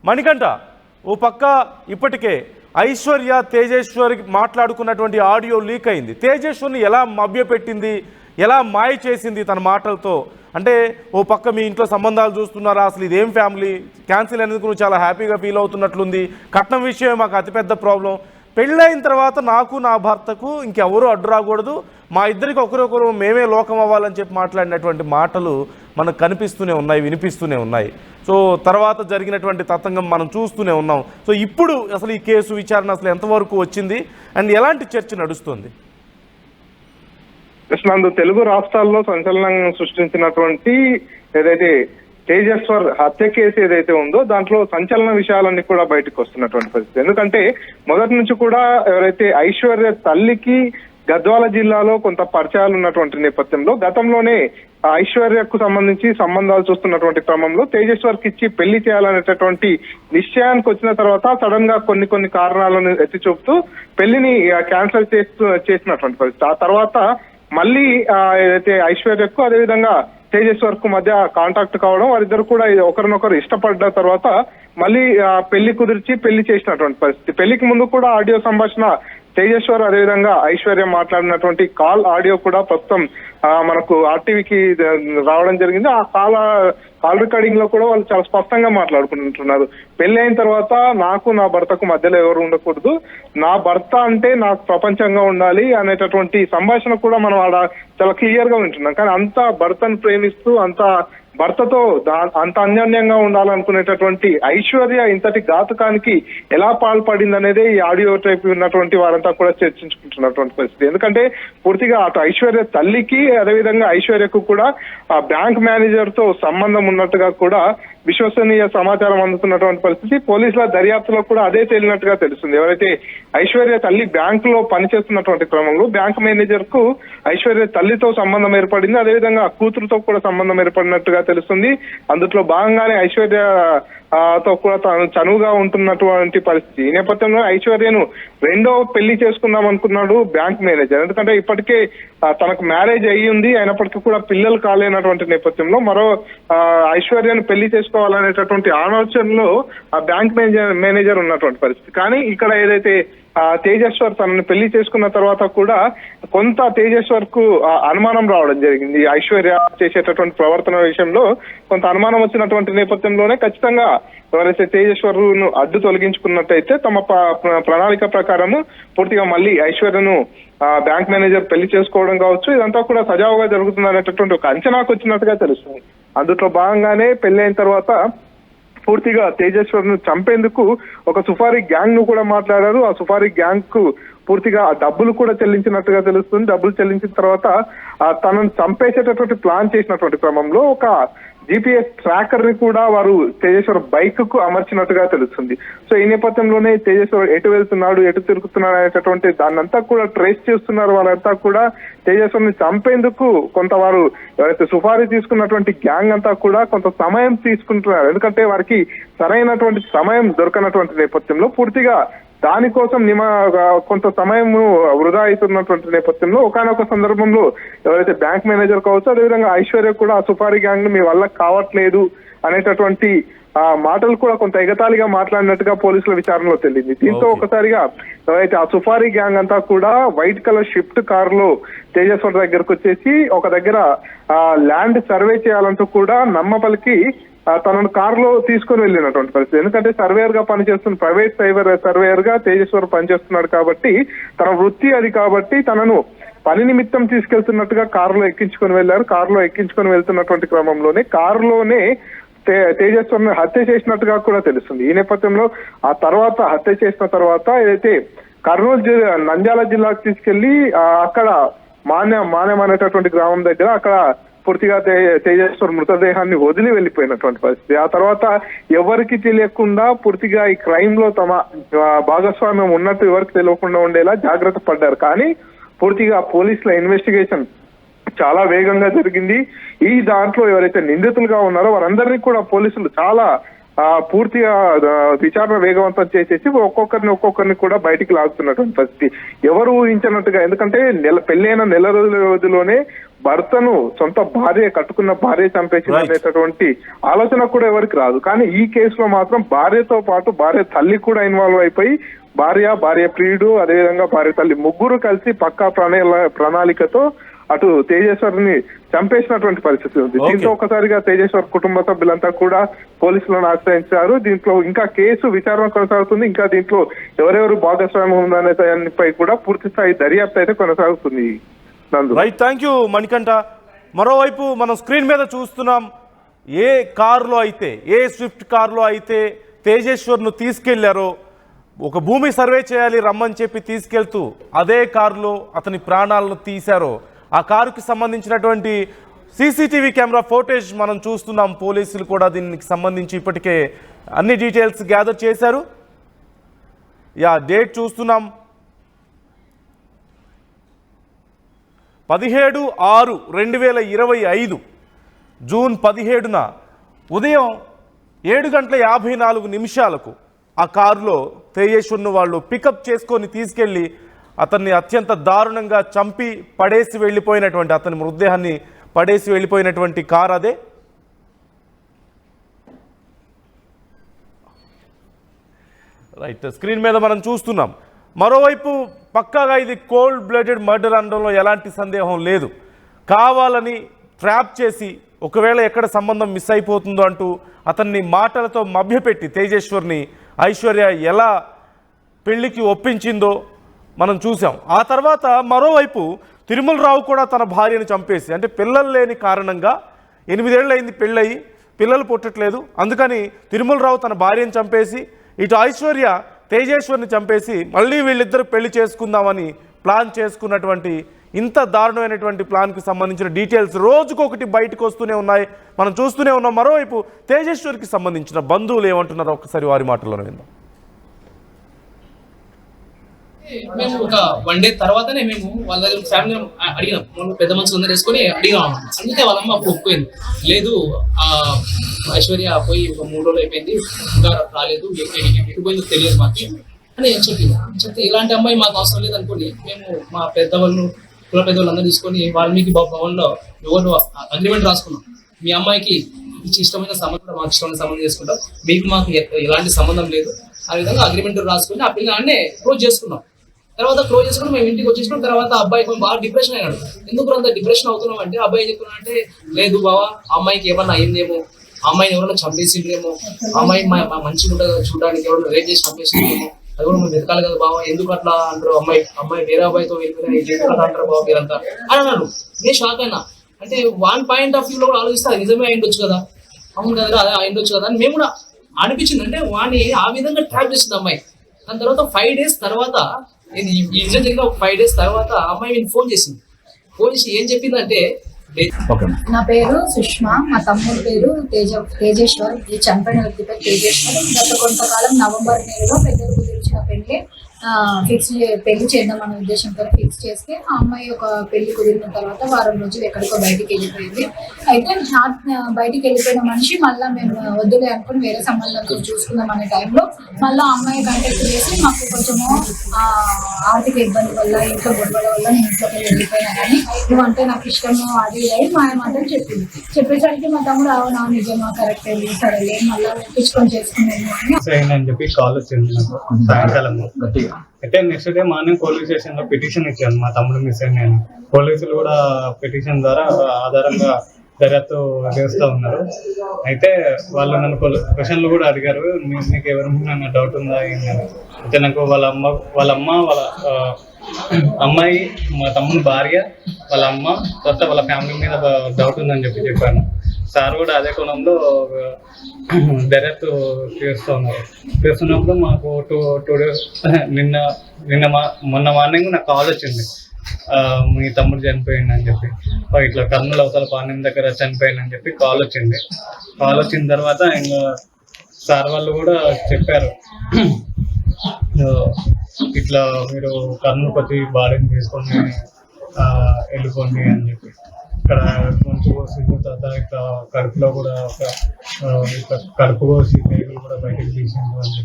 మణికంఠ, ఓ పక్క ఇప్పటికే Aishwarya Tejeshwar మాట్లాడుకున్నటువంటి audio leak అయింది. తేజేశ్వర్ని ఎలా మభ్యపెట్టింది, ఎలా మాయ చేసింది తన మాటలతో? అంటే ఓ పక్క మీ ఇంట్లో సంబంధాలు చూస్తున్నారా, అసలు ఇదేం ఫ్యామిలీ, క్యాన్సిల్ అనేది నువ్వు చాలా హ్యాపీగా ఫీల్ అవుతున్నట్లుంది, కట్నం విషయమే మాకు అతిపెద్ద ప్రాబ్లం, పెళ్ళైన తర్వాత నాకు నా భర్తకు ఇంకెవరూ అడ్డు రాకూడదు, మా ఇద్దరికి ఒకరొకరు మేమే లోకం అవ్వాలని చెప్పి మాట్లాడినటువంటి మాటలు మనకు కనిపిస్తూనే ఉన్నాయి, వినిపిస్తూనే ఉన్నాయి. సో తర్వాత జరిగినటువంటి తతంగం మనం చూస్తూనే ఉన్నాం. సో ఇప్పుడు అసలు ఈ కేసు విచారణ అసలు ఎంతవరకు వచ్చింది అండ్ ఎలాంటి చర్చ నడుస్తుంది? కృష్ణాందు తెలుగు రాష్ట్రాల్లో సంచలనం సృష్టించినటువంటి ఏదైతే తేజేశ్వర్ హత్య కేసు ఏదైతే ఉందో దాంట్లో సంచలన విషయాలన్నీ కూడా బయటకు వస్తున్నటువంటి పరిస్థితి. ఎందుకంటే మొదటి నుంచి కూడా ఎవరైతే ఐశ్వర్య తల్లికి గద్వాల జిల్లాలో కొంత పరిచయాలు ఉన్నటువంటి నేపథ్యంలో గతంలోనే ఐశ్వర్యకు సంబంధించి సంబంధాలు చూస్తున్నటువంటి క్రమంలో తేజేశ్వర్ కి ఇచ్చి పెళ్లి చేయాలనేటటువంటి నిశ్చయానికి వచ్చిన తర్వాత సడన్ గా కొన్ని కారణాలను ఎత్తి చూపుతూ పెళ్లిని క్యాన్సిల్ చేసినటువంటి పరిస్థితి. ఆ తర్వాత మళ్ళీ ఏదైతే ఐశ్వర్యకు అదేవిధంగా తేజేశ్వర్ కు మధ్య కాంటాక్ట్ కావడం, వారిద్దరు కూడా ఒకరినొకరు ఇష్టపడ్డ తర్వాత మళ్ళీ పెళ్లి కుదిర్చి పెళ్లి చేసినటువంటి పరిస్థితి. పెళ్లికి ముందు కూడా ఆడియో సంభాషణ తేజేశ్వర్ అదేవిధంగా ఐశ్వర్య మాట్లాడినటువంటి కాల్ ఆడియో కూడా ప్రస్తుతం మనకు ఆర్టీవీకి రావడం జరిగింది. ఆ కాల్ రికార్డింగ్ లో కూడా వాళ్ళు చాలా స్పష్టంగా మాట్లాడుకుంటున్నారు. పెళ్లి అయిన తర్వాత నాకు నా భర్తకు మధ్యలో ఎవరు ఉండకూడదు, నా భర్త అంటే నాకు ప్రపంచంగా ఉండాలి అనేటటువంటి సంభాషణ కూడా మనం ఆడ చాలా క్లియర్ గా వింటున్నాం. కానీ అంత భర్తను ప్రేమిస్తూ అంత భర్తతో అంత అన్యోన్యంగా ఉండాలనుకునేటటువంటి ఐశ్వర్య ఇంతటి ఘాతుకానికి ఎలా పాల్పడింది అనేది ఈ ఆడియో టైప్ ఉన్నటువంటి వారంతా కూడా చర్చించుకుంటున్నటువంటి పరిస్థితి. ఎందుకంటే పూర్తిగా అటు ఐశ్వర్య తల్లికి అదేవిధంగా ఐశ్వర్యకు కూడా ఆ బ్యాంక్ మేనేజర్ తో సంబంధం ఉన్నట్టుగా కూడా విశ్వసనీయ సమాచారం అందుతున్నటువంటి పరిస్థితి. పోలీసుల దర్యాప్తులో కూడా అదే తేలినట్టుగా తెలుస్తుంది. ఎవరైతే ఐశ్వర్య తల్లి బ్యాంక్ లో పనిచేస్తున్నటువంటి క్రమంలో బ్యాంక్ మేనేజర్ కు ఐశ్వర్య తల్లితో సంబంధం ఏర్పడింది, అదేవిధంగా కూతురుతో కూడా సంబంధం ఏర్పడినట్టుగా తెలుస్తుంది. అందులో భాగంగానే ఐశ్వర్య తో కూడా తాను చనువుగా ఉంటున్నటువంటి పరిస్థితి. ఈ నేపథ్యంలో ఐశ్వర్యను రెండో పెళ్లి చేసుకుందాం అనుకున్నాడు బ్యాంక్ మేనేజర్. ఎందుకంటే ఇప్పటికే తనకు మ్యారేజ్ అయ్యి ఉంది, అయినప్పటికీ కూడా పిల్లలు కాలేనటువంటి నేపథ్యంలో మరో ఐశ్వర్యను పెళ్లి చేసుకోవాలనేటటువంటి ఆలోచనలో ఆ బ్యాంక్ మేనేజర్ ఉన్నటువంటి పరిస్థితి. కానీ ఇక్కడ ఏదైతే తేజేశ్వర్ తనని పెళ్లి చేసుకున్న తర్వాత కూడా కొంత తేజేశ్వర్ కు అనుమానం రావడం జరిగింది. ఐశ్వర్య చేసేటటువంటి ప్రవర్తన విషయంలో కొంత అనుమానం వచ్చినటువంటి నేపథ్యంలోనే ఖచ్చితంగా ఎవరైతే తేజేశ్వరును అడ్డు తొలగించుకున్నట్టయితే తమ ప్రణాళిక ప్రకారము పూర్తిగా మళ్ళీ ఐశ్వర్యను బ్యాంక్ మేనేజర్ పెళ్లి చేసుకోవడం కావచ్చు, ఇదంతా కూడా సజావుగా జరుగుతుంది అనేటటువంటి ఒక అంచనాకు వచ్చినట్టుగా తెలుస్తుంది. అందులో భాగంగానే పెళ్లి అయిన తర్వాత పూర్తిగా తేజేశ్వర్ ను చంపేందుకు ఒక సుఫారీ గ్యాంగ్ ను కూడా మాట్లాడారు. ఆ సుఫారీ గ్యాంగ్ కు పూర్తిగా డబ్బులు కూడా చెల్లించినట్టుగా తెలుస్తుంది. డబ్బులు చెల్లించిన తర్వాత తనను చంపేసేటటువంటి ప్లాన్ చేసినటువంటి క్రమంలో ఒక GPS ట్రాకర్ ని కూడా వారు తేజేశ్వర్ బైక్ కు అమర్చినట్టుగా తెలుస్తుంది. సో ఈ నేపథ్యంలోనే తేజేశ్వర్ ఎటు వెళ్తున్నాడు, ఎటు తిరుగుతున్నాడు అనేటటువంటి దాన్నంతా కూడా ట్రేస్ చేస్తున్నారు. వాళ్ళంతా కూడా తేజేశ్వర్ ని చంపేందుకు కొంత వారు ఎవరైతే సుఫారీ తీసుకున్నటువంటి గ్యాంగ్ అంతా కూడా కొంత సమయం తీసుకుంటున్నారు. ఎందుకంటే వారికి సరైనటువంటి సమయం దొరకనటువంటి నేపథ్యంలో పూర్తిగా దానికోసం కొంత సమయం వృధా అవుతున్నటువంటి నేపథ్యంలో ఒకనొక సందర్భంలో ఎవరైతే బ్యాంక్ మేనేజర్ కావచ్చు, అదేవిధంగా ఐశ్వర్య కూడా ఆ సుఫారీ గ్యాంగ్ మీ వల్ల కావట్లేదు అనేటటువంటి మాటలు కూడా కొంత ఎగతాళిగా మాట్లాడినట్టుగా పోలీసుల విచారణలో తెలిసింది. దీంతో ఒకసారిగా ఎవరైతే ఆ సుఫారీ గ్యాంగ్ అంతా కూడా వైట్ కలర్ షిఫ్ట్ కార్ లో తేజేశ్వర్ దగ్గరకు వచ్చేసి ఒక దగ్గర ల్యాండ్ సర్వే చేయాలంటూ కూడా నమ్మపలికి తనను కారులో తీసుకొని వెళ్ళినటువంటి పరిస్థితి. ఎందుకంటే సర్వేయర్ గా పనిచేస్తున్న ప్రైవేట్ సర్వేయర్ గా తేజేశ్వర్ పనిచేస్తున్నాడు కాబట్టి తన వృత్తి అది కాబట్టి తనను పని నిమిత్తం తీసుకెళ్తున్నట్టుగా కారులో ఎక్కించుకొని వెళ్లారు. కారులో ఎక్కించుకొని వెళ్తున్నటువంటి క్రమంలోనే కారులోనే తేజేశ్వర్ హత్య చేసినట్టుగా కూడా తెలుస్తుంది. ఈ నేపథ్యంలో ఆ తర్వాత హత్య చేసిన తర్వాత ఏదైతే కర్నూలు నంద్యాల జిల్లాకు తీసుకెళ్లి అక్కడ మాన్యం అనేటటువంటి గ్రామం దగ్గర అక్కడ పూర్తిగా తేజేశ్వర్ మృతదేహాన్ని వదిలి వెళ్ళిపోయినటువంటి పరిస్థితి. ఆ తర్వాత ఎవరికి తెలియకుండా పూర్తిగా ఈ క్రైమ్ లో తమ భాగస్వామ్యం ఉన్నట్టు ఎవరికి తెలియకుండా ఉండేలా జాగ్రత్త పడ్డారు. కానీ పూర్తిగా పోలీసుల ఇన్వెస్టిగేషన్ చాలా వేగంగా జరిగింది. ఈ దాంట్లో ఎవరైతే నిందితులుగా ఉన్నారో వారందరినీ కూడా పోలీసులు చాలా పూర్తిగా విచారణ వేగవంతం చేసేసి ఒక్కొక్కరిని కూడా బయటికి లాగుతున్నటువంటి పరిస్థితి. ఎవరు ఊహించినట్టుగా, ఎందుకంటే పెళ్ళైన నెల రోజుల వ్యవధిలోనే భర్తను సొంత భార్య కట్టుకున్న భార్య చంపేసింది అనేటటువంటి ఆలోచన కూడా ఎవరికి రాదు. కానీ ఈ కేసులో మాత్రం భార్యతో పాటు భార్య తల్లి కూడా ఇన్వాల్వ్ అయిపోయి భార్య ప్రియుడు అదేవిధంగా భార్య తల్లి ముగ్గురు కలిసి పక్కా ప్రణాళికతో అటు తేజేశ్వర్ని చంపేసినటువంటి పరిస్థితి ఉంది. దీంతో ఒకసారిగా తేజేశ్వర్ కుటుంబ సభ్యులంతా కూడా పోలీసులను ఆశ్రయించారు. దీంట్లో ఇంకా కేసు విచారణ కొనసాగుతుంది. ఇంకా దీంట్లో ఎవరెవరు భాగస్వామ్యం ఉందనే దానిపై కూడా పూర్తి స్థాయి దర్యాప్తు అయితే కొనసాగుతుంది. Right, thank you Manikanta. మరోవైపు మనం స్క్రీన్ మీద చూస్తున్నాం, ఏ కారులో అయితే, ఏ స్విఫ్ట్ కారులో అయితే తేజేశ్వర్ను తీసుకెళ్లారో, ఒక భూమి సర్వే చేయాలి రమ్మని చెప్పి తీసుకెళ్తూ అదే కారులో అతని ప్రాణాలను తీశారో, ఆ కారుకి సంబంధించినటువంటి సీసీటీవీ కెమెరా ఫోటేజ్ మనం చూస్తున్నాం. పోలీసులు కూడా దీనికి సంబంధించి ఇప్పటికే అన్ని డీటెయిల్స్ గ్యాదర్ చేశారు. డేట్ చూస్తున్నాం, 17/6/2025 జూన్ 17న ఉదయం 7:54 ఆ కారులో తేజేశ్వర్ను వాళ్ళు పికప్ చేసుకొని తీసుకెళ్ళి అతన్ని అత్యంత దారుణంగా చంపి పడేసి వెళ్ళిపోయినటువంటి, అతని మృతదేహాన్ని పడేసి వెళ్ళిపోయినటువంటి కారు అదే. రైట్, స్క్రీన్ మీద మనం చూస్తున్నాం. మరోవైపు పక్కాగా ఇది కోల్డ్ బ్లడెడ్ మర్డర్ అనడంలో ఎలాంటి సందేహం లేదు. కావాలని ట్రాప్ చేసి ఒకవేళ ఎక్కడ సంబంధం మిస్ అయిపోతుందో అంటూ అతన్ని మాటలతో మభ్యపెట్టి తేజేశ్వర్ని ఐశ్వర్య ఎలా పెళ్లికి ఒప్పించిందో మనం చూసాం. ఆ తర్వాత మరోవైపు తిరుమల రావు కూడా తన భార్యను చంపేసి, అంటే పిల్లలు లేని కారణంగా 8 ఏళ్ళు అయింది పెళ్ళయి, పిల్లలు పుట్టట్లేదు, అందుకని తిరుమల రావు తన భార్యను చంపేసి ఇటు ఐశ్వర్య తేజేశ్వర్ని చంపేసి మళ్ళీ వీళ్ళిద్దరు పెళ్లి చేసుకుందామని ప్లాన్ చేసుకున్నటువంటి ఇంత దారుణమైనటువంటి ప్లాన్కి సంబంధించిన డీటెయిల్స్ రోజుకొకటి బయటకు వస్తూనే ఉన్నాయి, మనం చూస్తూనే ఉన్నాం. మరోవైపు తేజేశ్వర్కి సంబంధించిన బంధువులు ఏమంటున్నారో ఒక్కసారి వారి మాటల్లోనే విందాం. మేము ఒక 1 డే తర్వాతనే మేము వాళ్ళ దగ్గర ఫ్యామిలీ అడిగినాం, మనం పెద్ద మనుషులు అందరూ వేసుకొని అడిగినాం. అందుకే వాళ్ళమ్మ అప్పుడు ఒప్పుకుంది, లేదు ఐశ్వర్య పోయి ఒక 3 రోజులు అయిపోయింది, ఇంకా రాలేదు, ఎటు పోయిందో తెలియదు మాకు అని చెప్తే ఇలాంటి అమ్మాయి మాకు అవసరం లేదు అనుకోండి, మేము మా పెద్దవాళ్ళు కుల పెద్దవాళ్ళు అందరూ తీసుకొని వాల్మీకి భవన్లో ఎవరు అగ్రిమెంట్ రాసుకున్నాం. మీ అమ్మాయికి ఇష్టమైన సంబంధం మాకు ఇష్టమైన సంబంధం చేసుకుంటాం, మీకు మాకు ఎలాంటి సంబంధం లేదు, ఆ విధంగా అగ్రిమెంట్ రాసుకుని ఆ పిల్లగానే క్లోజ్ చేసుకున్నాం. తర్వాత క్లోజ్ చేసుకుని మేము ఇంటికి వచ్చేసిన తర్వాత అబ్బాయి బాగా డిప్రెషన్ అయినాడు. ఎందుకు అంత డిప్రెషన్ అవుతున్నాం అంటే, అబ్బాయి చెప్తున్నా అంటే, లేదు బావా అమ్మాయికి ఏమన్నా అయిందేమో, అమ్మాయిని ఎవరైనా చంపేసిండేమో, అమ్మాయి మంచిగా ఉంటుంది చూడడానికి, ఎవరైనా రేట్ చేసి చంపేసిండేమో, అది కూడా మేము వెతకాలి కదా బావ, ఎందుకు అట్లా అంటారు, అమ్మాయి వేరే అబ్బాయితో వెళ్ళిపోయినా అంటారు బావ మీరంతా అని అన్నాడు. నేను షాక్ అయినా, అంటే 1 పాయింట్ ఆఫ్ వ్యూలో కూడా ఆలోచిస్తారు, నిజమే అయిండొచ్చు కదా, అవును కదా అదే అయిండొచ్చు కదా అని మేము కూడా అనిపించింది. అంటే వాడిని ఆ విధంగా ట్రాప్ చేసింది అమ్మాయి. దాని తర్వాత 5 డేస్ తర్వాత, ఈ ఇన్సిడెంట్ జరిగిన ఒక 5 డేస్ తర్వాత అమ్మాయి నేను ఫోన్ చేసింది. ఫోన్ చేసి ఏం చెప్పిందంటే, నా పేరు సుష్మా, మా తమ్ముడు పేరు తేజేశ్వర్, ఈ చంపిన వ్యక్తి పేరు తేజేశ్వర్. గత కొంతకాలం నవంబర్ నెలలో పెద్దలు కుదిరించిన పెళ్లి చేద్దాం అనే ఉద్దేశంతో ఫిక్స్ చేస్తే, ఆ అమ్మాయి ఒక పెళ్లి కుదిరిన తర్వాత వారం రోజులు ఎక్కడికో బయటికి వెళ్ళిపోయింది. అయితే బయటికి వెళ్ళిపోయిన మనిషి మళ్ళీ మేము వద్దులే అనుకుని వేరే సంబంధంతో చూసుకుందాం అనే టైంలో మళ్ళీ అమ్మాయి కాంటాక్ట్ చేసి, మాకు కొంచెము ఆర్థిక ఇబ్బంది వల్ల, ఇంట్లో గొడవల వల్ల నేను ఇంట్లోకి వెళ్ళిపోయినా కానీ నువ్వంటే నాకు ఇష్టము అది అయ్యి మా ఏమంటే చెప్పింది. చెప్పేసరికి మా తమ్ముడు అవునా నిజమా కరెక్ట్ అయ్యి సరేలే మళ్ళీ తెచ్చుకొని చేసుకున్నాను అని చెప్పి కాల్ వచ్చింది నాకు సాయంకాలం. అయితే next day morning police station లో పిటిషన్ ఇచ్చాను, మా తమ్ముడు మిస్ అయ్యి నేను. పోలీసులు కూడా పిటిషన్ ద్వారా ఆధారంగా దర్యాప్తు చేస్తూ ఉన్నారు. అయితే వాళ్ళు నన్ను క్వశ్చన్లు కూడా అడిగారు, మీకు ఎవరైనా డౌట్ ఉందా ఏంటని. అయితే నాకు వాళ్ళ అమ్మాయి, మా తమ్ముని భార్య, వాళ్ళ అమ్మ, తర్వాత వాళ్ళ ఫ్యామిలీ మీద డౌట్ ఉందని చెప్పాను. సార్ కూడా అదే కోణంలో దర్యాప్తు చేస్తున్నప్పుడు మాకు టూ డేస్ మొన్న మార్నింగ్ నాకు కాల్ వచ్చింది, మీ తమ్ముడు చనిపోయింది అని చెప్పి, ఇట్లా కర్నూలు అవతల పాలెం దగ్గర చనిపోయింది అని చెప్పి కాల్ వచ్చింది. కాల్ వచ్చిన తర్వాత ఇంకా సార్ వాళ్ళు కూడా చెప్పారు, ఇట్లా మీరు కర్నూలుకి వచ్చి బాడీని తీసుకొని వెళ్ళిపోండి అని చెప్పి. ఇక్కడ మంచి కోసి తర్వాత ఇట్లా కడుపులో కూడా కడుపు కోసి పేగులు కూడా బయటకు తీసిండు అని చెప్పి